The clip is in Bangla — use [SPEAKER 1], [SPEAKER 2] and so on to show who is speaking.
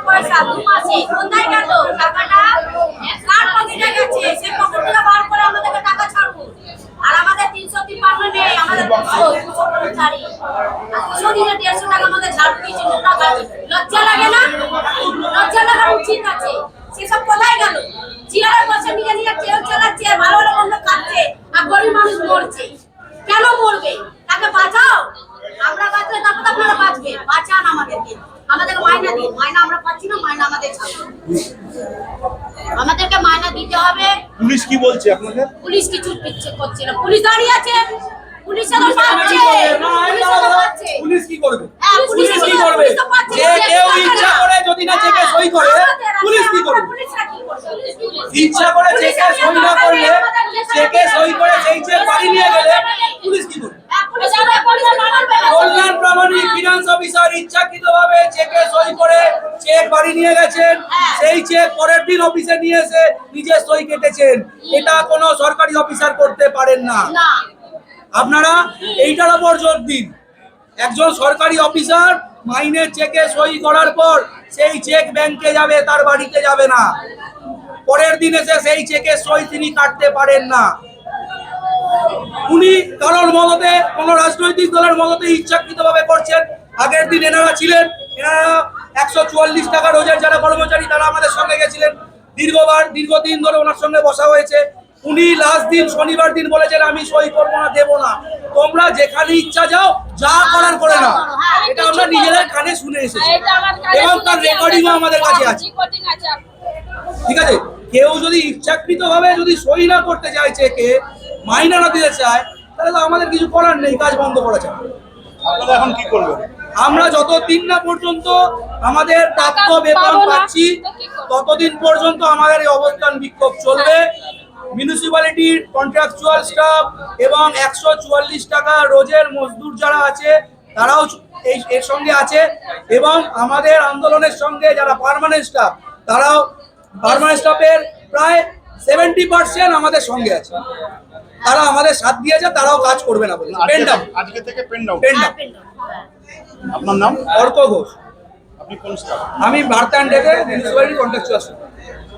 [SPEAKER 1] পয়সা 2 মাসে কোথায় গেল টাকাটা? কার পকেটে গেছে? সে পকেট থেকে বার করে আমাদেরকে টাকা ছাড়বো। আর আমাদের 353 নেই, আমাদের 200 কর্মচারী। আর 200 দিনে 150 টাকা আমাদের ঝাড় দিয়েছে, নোটা কাটে। লজ্জা লাগে না? লজ্জা লাগা উচিত আছে। সেসব কোথায় গেল? চেয়ারে বসে নিজে নিজে চেয়ার চালাচ্ছে, ভালো ভালো বন্ধ খাচ্ছে, আর গরিব মানুষ মরছে। কেন মরবে? তাকে বাঁচাও। আমরা বাঁচলে তারপর আপনারা বাঁচবেন। বাঁচান আমাদেরকে, আমাদেরকে মাইনা দিন। মাইনা আমরা পাচ্ছি না, মাইনা আমাদের ছাড়ুন। আমাদেরকে মাইনা দিতে হবে।
[SPEAKER 2] পুলিশ কি বলছে আপনাদের?
[SPEAKER 1] পুলিশ কিছু কিচ্ছু করছে না। পুলিশ দাঁড়িয়ে আছে, পুলিশে তো পাচ্ছে।
[SPEAKER 2] পুলিশ কি করবে?
[SPEAKER 1] হ্যাঁ, পুলিশ কি করবে?
[SPEAKER 2] যে কেউ ইচ্ছা করে যদি না চেকে সই করে, পুলিশ কি করবে?
[SPEAKER 1] পুলিশরা কি করবে?
[SPEAKER 2] ইচ্ছা করে চেকে সই না করলে, চেকে সই করে সেই চেক বাড়ি নিয়ে গেলে পুলিশ কি করবে? কল্যাণ প্রামাণিক ফিনান্স অফিসার ইচ্ছাকৃতভাবে চেকে সই করে চেক বাড়ি নিয়ে গেছেন, সেই চেক পরের দিন অফিসে নিয়ে এসে নিজে সই কেটেছেন। এটা কোনো সরকারি অফিসার করতে পারেন না। আপনারা এইটার উপর জোর দিন। একজন সরকারি অফিসার মাইনের চেকে সই করার পর সেই চেক ব্যাংকে যাবে, তার বাড়িতে যাবে না। পরের দিন এসে সেই চেকে সই তিনি কাটতে পারেন না। উনি কারোর মদতে, কোন রাজনৈতিক দলের মদতে ইচ্ছাকৃতভাবে করছেন। আগের দিন এনারা ছিলেন, এনারা 144 টাকা রোজের যারা কর্মচারী তারা আমাদের সঙ্গে গেছিলেন। দীর্ঘদিন ধরে ওনার সঙ্গে বসা হয়েছে। উনি লাস্ট দিন শনিবার দিন বলেছেন আমি সই করবো না, দেবো না। তোমরা যেখানে ইচ্ছা যাও, যা করার করে না। এটা আমরা নিজেদের কানে শুনে এসেছি এবং তার রেকর্ডিংও আমাদের কাছে আছে। ঠিক আছে, কেউ যদি ইচ্ছাকৃতভাবে যদি সই না করতে চায়, চেকে মাইনা না দিতে চায়, তাহলে তো আমাদের কিছু করার নেই, কাজ বন্ধ করা যায়।
[SPEAKER 3] আপনারা এখন কি করবেন?
[SPEAKER 2] আমরা যতদিন না পর্যন্ত আমাদের প্রাপ্য বেতন পাচ্ছি ততদিন পর্যন্ত আমাদের এই অবস্থান বিক্ষোভ চলবে। মিউনিসিপ্যালিটির কন্ট্রাকচুয়াল স্টাফ এবং 144 টাকা রোজের মজদুর যারা আছে তারাও এর সঙ্গে আছে, এবং আমাদের আন্দোলনের সঙ্গে যারা পার্মানেন্ট স্টাফ, তারাও পার্মানেন্ট স্টাফের প্রায় 70% আমাদের সঙ্গে আছে। তারা আমাদের সাথ দিয়েছে, তারাও কাজ করবে না বলে
[SPEAKER 3] আজকে থেকে পেন ডাউন।
[SPEAKER 2] আপনার নাম? অর্ক ঘোষ।
[SPEAKER 3] আপনি কোন স্টাফ?
[SPEAKER 2] আমি ভারতান ডেকে মিউনিসিপ্যালিটি কন্ট্রাকচুয়াল স্টাফ।